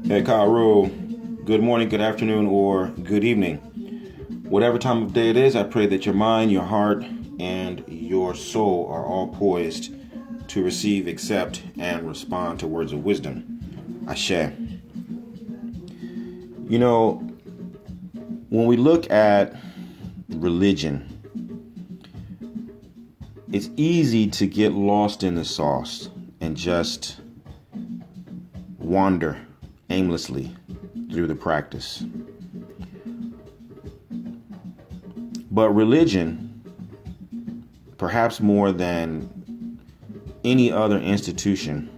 Hey, Kyle, good morning, good afternoon, or good evening. Whatever time of day it is, I pray that your mind, your heart, and your soul are all poised to receive, accept, and respond to words of wisdom. Ashe. You know, when we look at religion, it's easy to get lost in the sauce and just wander aimlessly through the practice. But religion, perhaps more than any other institution,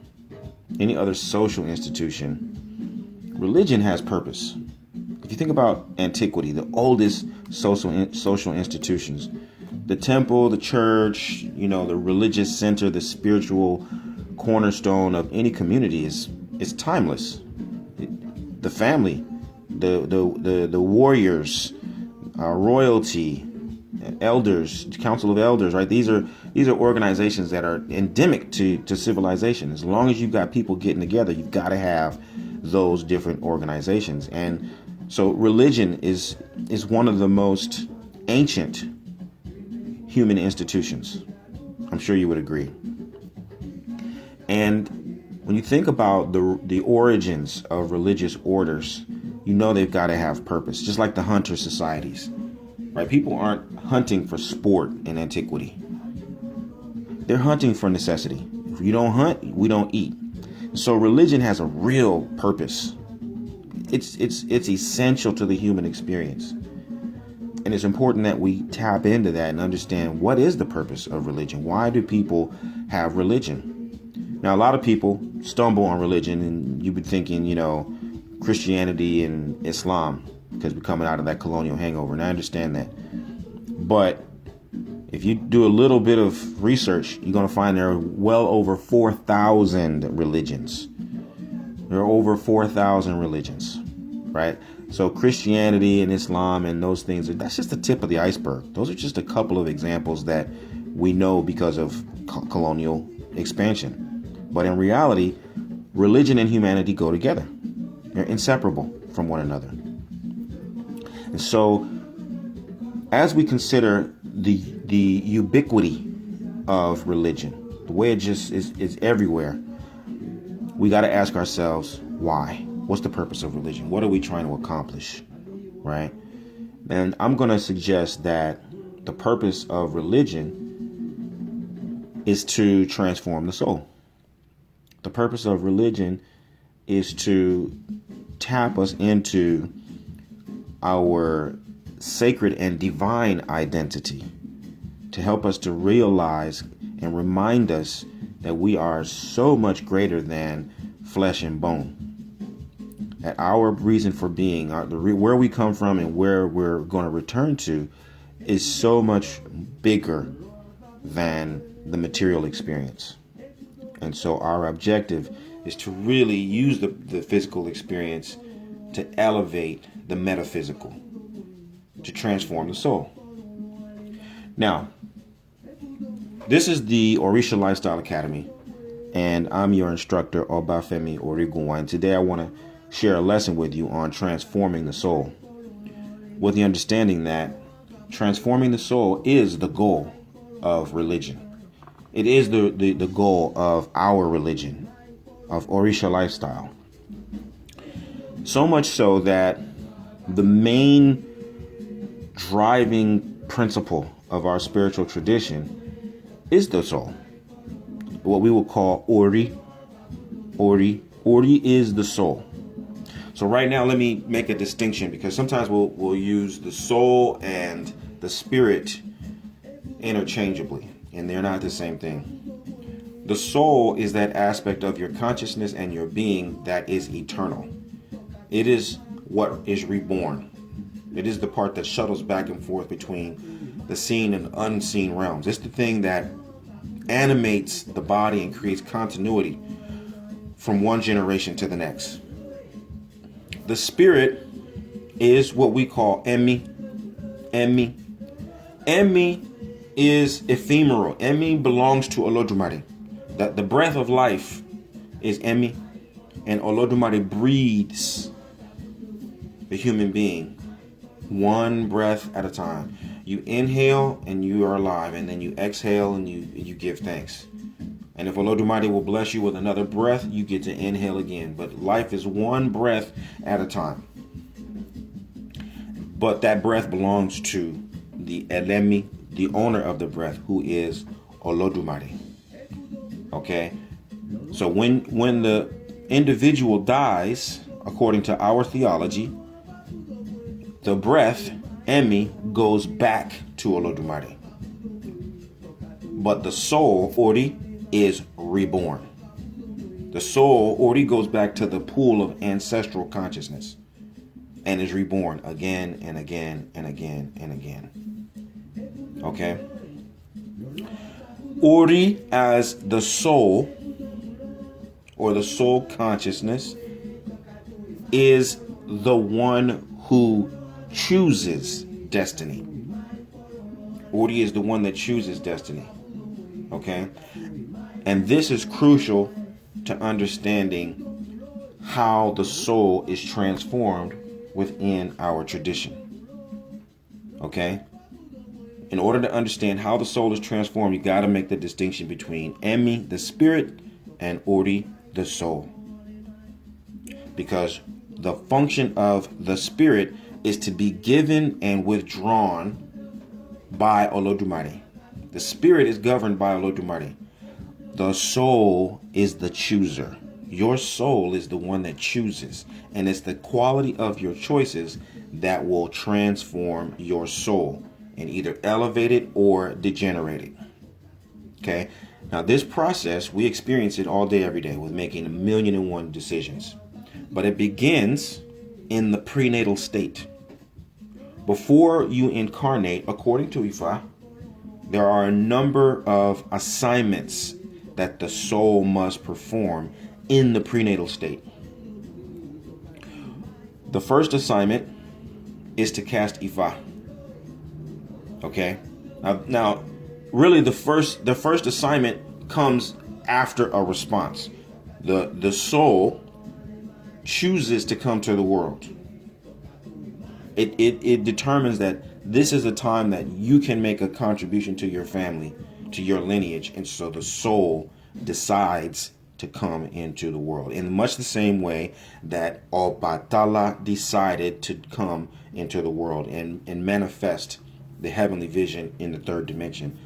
any other social institution, religion has purpose. If you think about antiquity, the oldest social institutions, the temple, the church, the religious center, the spiritual cornerstone of any community is timeless. The family, the warriors, royalty, elders, council of elders, right? These are organizations that are endemic to civilization. As long as you've got people getting together, you've got to have those different organizations. And so religion is one of the most ancient human institutions. I'm sure you would agree. And when you think about the origins of religious orders, they've got to have purpose, just like the hunter societies, right? People aren't hunting for sport in antiquity. They're hunting for necessity. If you don't hunt, we don't eat. So religion has a real purpose. It's essential to the human experience. And it's important that we tap into that and understand what is the purpose of religion. Why do people have religion? Now, a lot of people stumble on religion and you've been thinking, Christianity and Islam, because we're coming out of that colonial hangover. And I understand that. But if you do a little bit of research, you're going to find there are well over 4,000 religions. There are over 4,000 religions, right? So Christianity and Islam and those things, that's just the tip of the iceberg. Those are just a couple of examples that we know because of colonial expansion. But in reality, religion and humanity go together. They're inseparable from one another. And so, as we consider the ubiquity of religion, the way it just is everywhere, we got to ask ourselves, why? What's the purpose of religion? What are we trying to accomplish? Right? And I'm going to suggest that the purpose of religion is to transform the soul. The purpose of religion is to tap us into our sacred and divine identity, to help us to realize and remind us that we are so much greater than flesh and bone. That our reason for being, where we come from and where we're going to return to, is so much bigger than the material experience. And so our objective is to really use the physical experience to elevate the metaphysical, to transform the soul. Now, this is the Orisha Lifestyle Academy, and I'm your instructor, Obafemi Origunwa. And today I want to share a lesson with you on transforming the soul, with the understanding that transforming the soul is the goal of religion. It is the goal of our religion, of Orisha lifestyle. So much so that the main driving principle of our spiritual tradition is the soul. What we will call Ori. Ori is the soul. So right now, let me make a distinction, because sometimes we'll use the soul and the spirit interchangeably, and they're not the same thing. The soul is that aspect of your consciousness and your being that is eternal. It is what is reborn. It is the part that shuttles back and forth between the seen and unseen realms. It's the thing that animates the body and creates continuity from one generation to the next. The spirit is what we call Emmy. Emmy is ephemeral. Emmy belongs to Olodumare. That the breath of life is Emmy, and Olodumare breathes the human being one breath at a time. You inhale and you are alive, and then you exhale and you give thanks. And if Olodumare will bless you with another breath, you get to inhale again. But life is one breath at a time. But that breath belongs to the Elemi, the owner of the breath, who is Olodumare. Okay? So when the individual dies, according to our theology, the breath, Emi, goes back to Olodumare. But the soul, Ori, is reborn. The soul, Ori, goes back to the pool of ancestral consciousness and is reborn again and again and again and again. Okay? Ori as the soul, or the soul consciousness, is the one who chooses destiny. Ori is the one that chooses destiny. Okay? And this is crucial to understanding how the soul is transformed within our tradition. Okay? In order to understand how the soul is transformed, you got to make the distinction between Emi, the spirit, and Ori, the soul. Because the function of the spirit is to be given and withdrawn by Olodumare. The spirit is governed by Olodumare. The soul is the chooser. Your soul is the one that chooses. And it's the quality of your choices that will transform your soul and either elevate it or degenerate it. Okay? Now, this process, we experience it all day, every day with making 1,000,001 decisions. But it begins in the prenatal state. Before you incarnate, according to Ifa, there are a number of assignments that the soul must perform in the prenatal state. The first assignment is to cast Ifa. Okay? Now, really the first assignment comes after a response. The soul chooses to come to the world. It determines that this is a time that you can make a contribution to your family, to your lineage, and so the soul decides to come into the world. In much the same way that Obatala decided to come into the world and manifest the heavenly vision in the third dimension.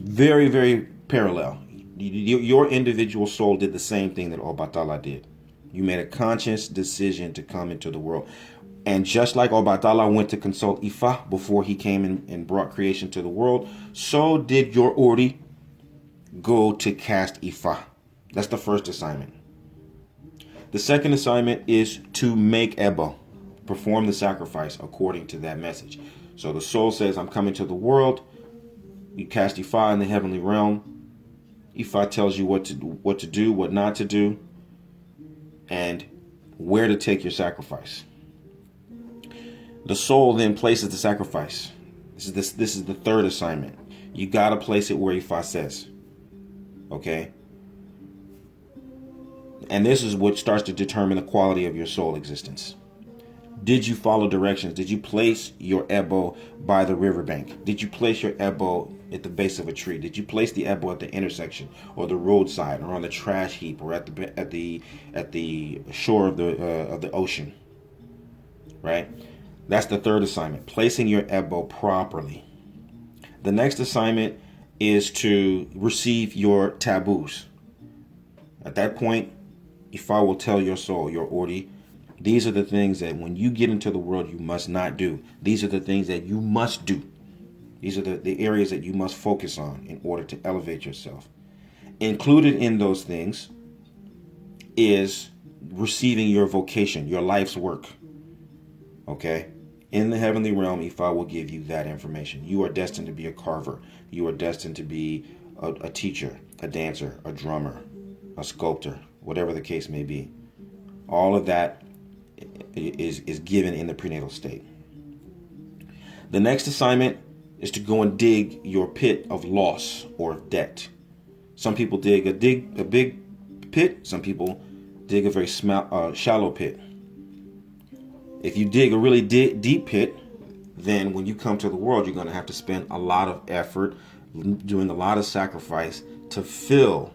Very, very parallel. Your individual soul did the same thing that Obatala did. You made a conscious decision to come into the world. And just like Obatala went to consult Ifa before he came and brought creation to the world, so did your Ori go to cast Ifa. That's the first assignment. The second assignment is to make Ebo, perform the sacrifice according to that message. So the soul says, I'm coming to the world. You cast Ifa in the heavenly realm. Ifa tells you what to do, what not to do, and where to take your sacrifice. The soul then places the sacrifice. This is the third assignment. You got to place it where Ifa says. Okay? And this is what starts to determine the quality of your soul existence. Did you follow directions? Did you place your Ebo by the riverbank? Did you place your Ebo at the base of a tree? Did you place the Ebo at the intersection, or the roadside, or on the trash heap, or at the shore of the ocean? Right? That's the third assignment, placing your Ebo properly. The next assignment is to receive your taboos. At that point, Ifa will tell your soul, your Ori, these are the things that when you get into the world you must not do. These are the things that you must do. These are the areas that you must focus on in order to elevate yourself. Included in those things is receiving your vocation, your life's work. Okay? In the heavenly realm, Ifa will give you that information. You are destined to be a carver. You are destined to be a teacher, a dancer, a drummer, a sculptor, whatever the case may be. All of that is given in the prenatal state. The next assignment is to go and dig your pit of loss or debt. Some people dig a big pit. Some people dig a very shallow pit. If you dig a really deep pit, then when you come to the world, you're going to have to spend a lot of effort, doing a lot of sacrifice to fill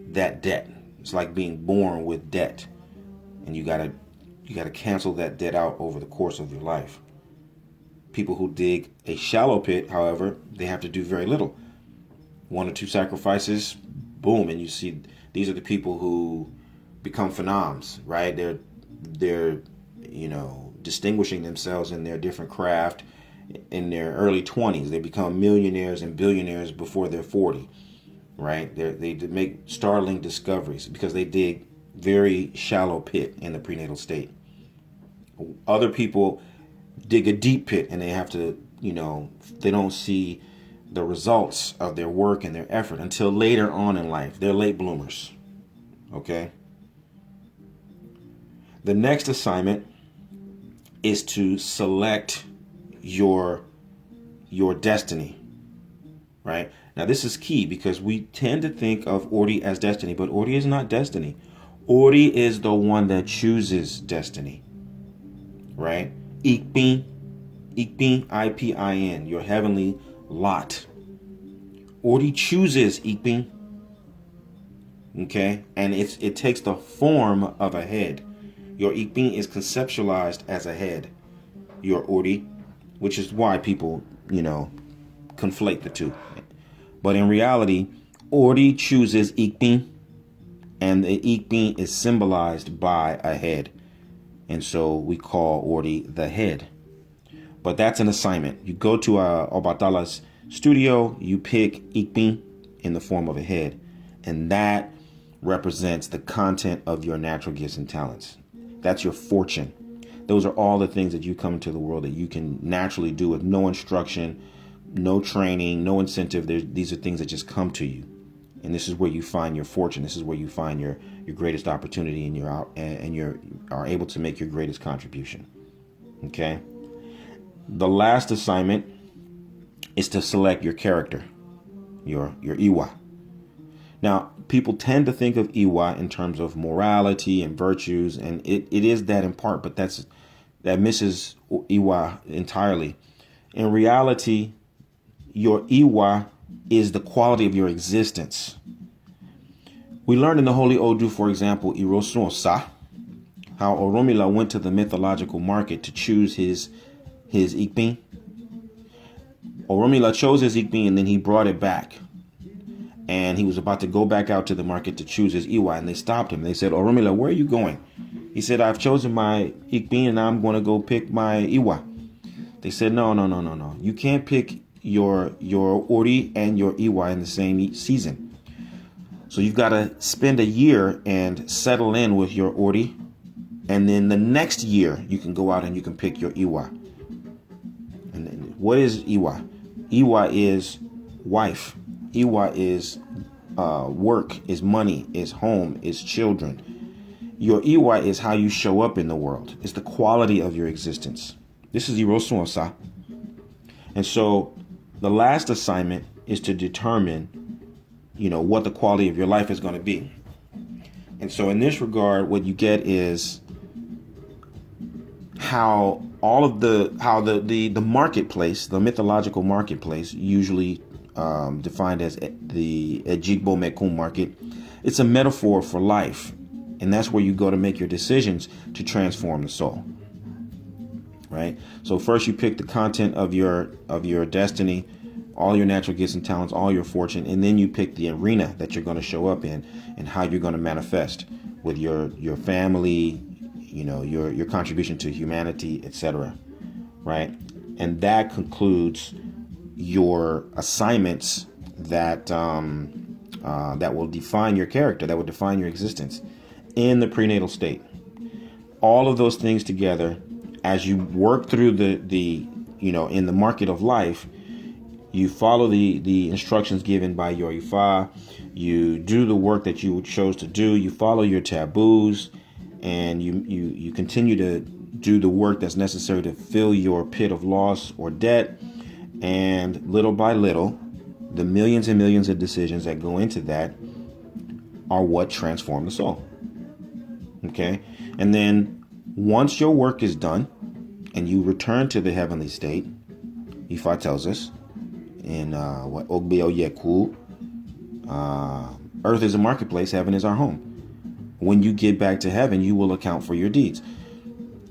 that debt. It's like being born with debt, and you gotta cancel that debt out over the course of your life. People who dig a shallow pit, however, they have to do very little. 1 or 2 sacrifices, boom, and you see these are the people who become phenoms, right? They're distinguishing themselves in their different craft in their early 20s. They become millionaires and billionaires before they're 40, right? They make startling discoveries because they dig very shallow pit in the prenatal state. Other people dig a deep pit and they have to, they don't see the results of their work and their effort until later on in life. They're late bloomers. Okay? The next assignment is to select your destiny. Right? Now this is key because we tend to think of Ordi as destiny, but Ordi is not destiny. Ordi is the one that chooses destiny. Right? Ikpin, Ipin, your heavenly lot. Ordi chooses Ikpin. Okay? And it takes the form of a head. Your Ikpin is conceptualized as a head. Your Ordi, which is why people, conflate the two. But in reality, Ordi chooses Ikpin, and the Ikpin is symbolized by a head. And so we call Ordi the head. But that's an assignment. You go to Obatala's studio, you pick Ikpin in the form of a head, and that represents the content of your natural gifts and talents. That's your fortune. Those are all the things that you come into the world that you can naturally do with no instruction, no training, no incentive. These are things that just come to you. And this is where you find your fortune. This is where you find your greatest opportunity and you are able to make your greatest contribution. Okay? The last assignment is to select your character, your Iwa. Now, people tend to think of Iwa in terms of morality and virtues, and it is that in part, but that misses Iwa entirely. In reality, your Iwa is the quality of your existence. We learned in the Holy Odu, for example, Irosun-Osa, how Oromila went to the mythological market to choose his Ikpin. Oromila chose his Ikpin and then he brought it back. And he was about to go back out to the market to choose his Iwa, and they stopped him. They said, Oromila, where are you going? He said, I've chosen my Ikpin and I'm going to go pick my Iwa. They said, no. You can't pick your Ori and your Iwa in the same season. So you've got to spend a year and settle in with your Ori. And then the next year, you can go out and you can pick your Iwa. And then, what is Iwa? Iwa is wife. Iwa is work, is money, is home, is children. Your Iwa is how you show up in the world. It's the quality of your existence. This is Irosun-Osa. And so the last assignment is to determine, what the quality of your life is going to be. And so in this regard, what you get is how the marketplace, the mythological marketplace, usually defined as the Ejigbo Mekun market, it's a metaphor for life. And that's where you go to make your decisions to transform the soul. Right? So first you pick the content of your destiny, all your natural gifts and talents, all your fortune, and then you pick the arena that you're going to show up in and how you're going to manifest with your family, your contribution to humanity, etc. Right? And that concludes your assignments that will define your character, that will define your existence in the prenatal state. All of those things together as you work through the in the market of life, you follow the instructions given by your Ifa. You do the work that you chose to do. You follow your taboos, and you continue to do the work that's necessary to fill your pit of loss or debt. And little by little, the millions and millions of decisions that go into that are what transform the soul. Okay? And then once your work is done and you return to the heavenly state, Ifa tells us in what Ogbeo Yeku, earth is a marketplace, heaven is our home. When you get back to heaven, you will account for your deeds.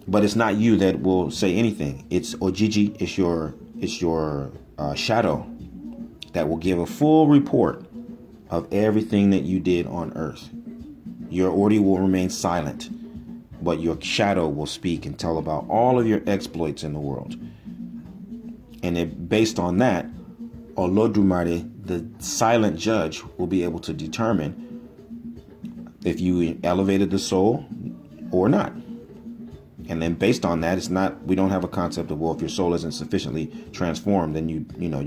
But it's not you that will say anything. It's Ojiji, it's your shadow that will give a full report of everything that you did on earth. Your Ori will remain silent, but your shadow will speak and tell about all of your exploits in the world. And based on that, Olodumare, the silent judge, will be able to determine if you elevated the soul or not. And then based on that, we don't have a concept of, well, if your soul isn't sufficiently transformed, then you're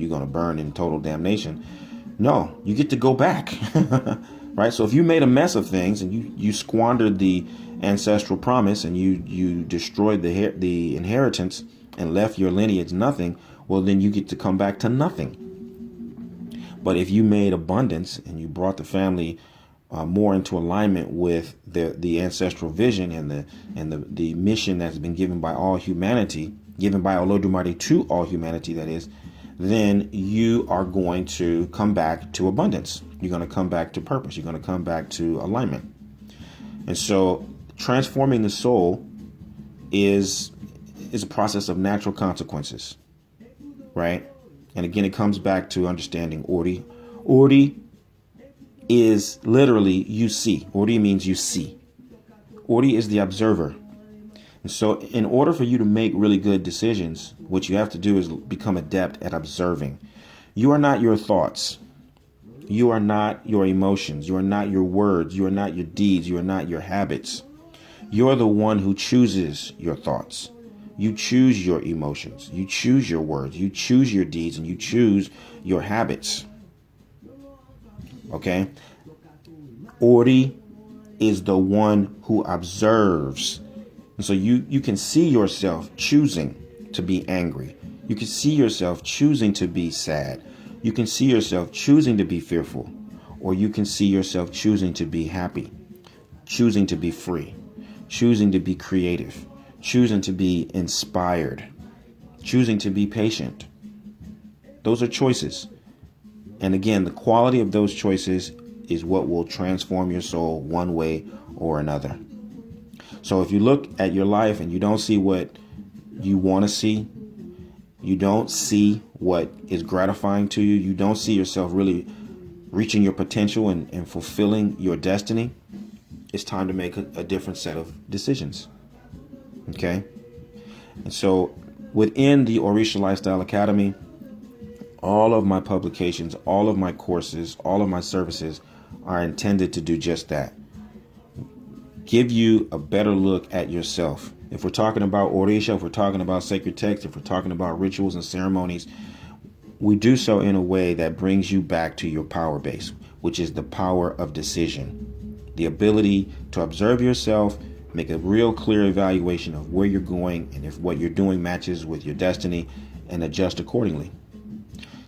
going to burn in total damnation. No, you get to go back. Right? So if you made a mess of things and you squandered the ancestral promise and you destroyed the inheritance and left your lineage nothing, well, then you get to come back to nothing. But if you made abundance and you brought the family more into alignment with the ancestral vision and the mission that's been given by all humanity, given by Olodumare to all humanity, that is, then you are going to come back to abundance. You're going to come back to purpose. You're going to come back to alignment. And so transforming the soul is a process of natural consequences, right? And again, it comes back to understanding Ori. Ori is literally you see. Ori means you see. Ori is the observer. And so in order for you to make really good decisions, what you have to do is become adept at observing. You are not your thoughts. You are not your emotions. You are not your words. You are not your deeds. You are not your habits. You're the one who chooses your thoughts. You choose your emotions. You choose your words. You choose your deeds, and you choose your habits. Okay? Ori is the one who observes. And so you can see yourself choosing to be angry. You can see yourself choosing to be sad. You can see yourself choosing to be fearful. Or you can see yourself choosing to be happy, choosing to be free, choosing to be creative, choosing to be inspired, choosing to be patient. Those are choices. And again, the quality of those choices is what will transform your soul one way or another. So if you look at your life and you don't see what you want to see, you don't see what is gratifying to you, you don't see yourself really reaching your potential and fulfilling your destiny, it's time to make a different set of decisions. Okay? And so within the Orisha Lifestyle Academy, all of my publications, all of my courses, all of my services are intended to do just that. Give you a better look at yourself. If we're talking about Orisha, if we're talking about sacred text, if we're talking about rituals and ceremonies, we do so in a way that brings you back to your power base, which is the power of decision. The ability to observe yourself, make a real clear evaluation of where you're going and if what you're doing matches with your destiny, and adjust accordingly.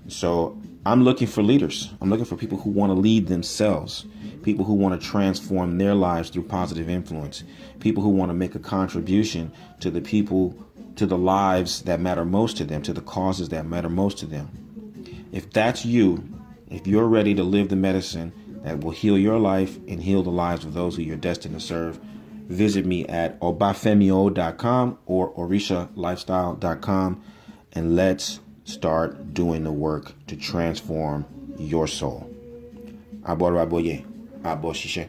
So I'm looking for leaders. I'm looking for people who want to lead themselves, people who want to transform their lives through positive influence, people who want to make a contribution to the people, to the lives that matter most to them, to the causes that matter most to them. If that's you, if you're ready to live the medicine that will heal your life and heal the lives of those who you're destined to serve, visit me at obafemio.com or orishalifestyle.com, and let's start doing the work to transform your soul. Aboraboye, aboshishe.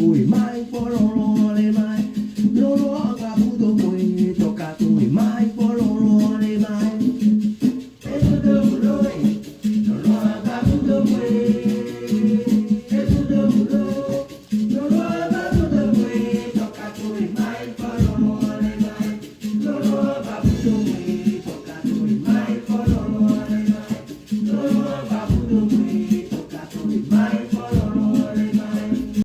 Uy,